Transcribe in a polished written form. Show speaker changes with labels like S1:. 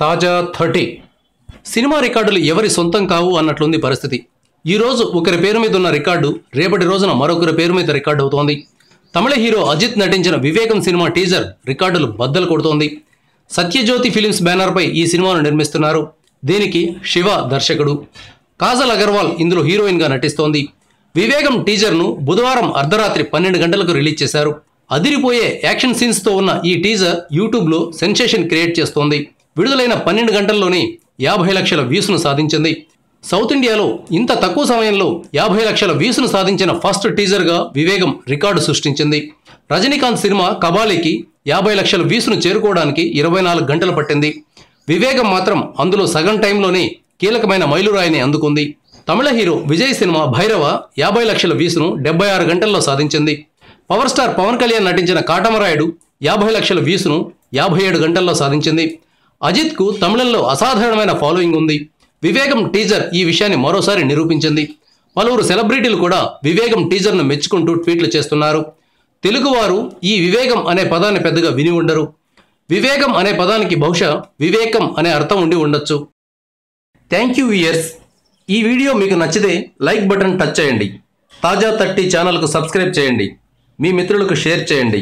S1: తాజా 30 సినిమా రికార్డులు ఎవరి సొంతం కావు అన్నట్లుంది పరిస్థితి. ఈ రోజు ఒకరి పేరు మీద ఉన్న రికార్డు రేపటి రోజున మరొకరి పేరు మీద రికార్డు అవుతోంది. తమిళ హీరో అజిత్ నటించిన వివేకం సినిమా టీజర్ రికార్డులు బద్దలు కొడుతోంది. సత్యజ్యోతి ఫిలిమ్స్ బ్యానర్పై ఈ సినిమాను నిర్మిస్తున్నారు. దీనికి శివ దర్శకుడు. కాజల్ అగర్వాల్ ఇందులో హీరోయిన్గా నటిస్తోంది. వివేకం టీజర్ను బుధవారం అర్ధరాత్రి 12 గంటలకు రిలీజ్ చేశారు. అదిరిపోయే యాక్షన్ సీన్స్తో ఉన్న ఈ టీజర్ యూట్యూబ్లో సెన్సేషన్ క్రియేట్ చేస్తోంది. విడుదలైన 12 గంటల్లోనే 50 లక్షల వ్యూస్ను సాధించింది. సౌత్ ఇండియాలో ఇంత తక్కువ సమయంలో 50 లక్షల వ్యూస్ను సాధించిన ఫస్ట్ టీజర్గా వివేకం రికార్డు సృష్టించింది. రజనీకాంత్ సినిమా కబాలీకి 50 లక్షల వ్యూస్ను చేరుకోవడానికి 24 గంటలు పట్టింది. వివేకం మాత్రం అందులో సగం టైంలోనే కీలకమైన మైలురాయిని అందుకుంది. తమిళ హీరో విజయ్ సినిమా భైరవ 50 లక్షల వ్యూస్ను 76 గంటల్లో సాధించింది. పవర్ స్టార్ పవన్ కళ్యాణ్ నటించిన కాటమరాయుడు 50 లక్షల వ్యూస్ను 57 గంటల్లో సాధించింది. అజిత్కు తమిళంలో అసాధారణమైన ఫాలోయింగ్ ఉంది. వివేకం టీజర్ ఈ విషయాన్ని మరోసారి నిరూపించింది. పలువురు సెలబ్రిటీలు కూడా వివేకం టీజర్ను మెచ్చుకుంటూ ట్వీట్లు చేస్తున్నారు. తెలుగువారు ఈ వివేకం అనే పదాన్ని పెద్దగా విని ఉండరు. వివేకం అనే పదానికి బహుశా వివేకం అనే అర్థం ఉండి ఉండొచ్చు. Thank you viewers. ఈ వీడియో మీకు నచ్చితే లైక్ బటన్ టచ్ చేయండి. తాజా 30 ఛానల్కు సబ్స్క్రైబ్ చేయండి. మీ మిత్రులకు షేర్ చేయండి.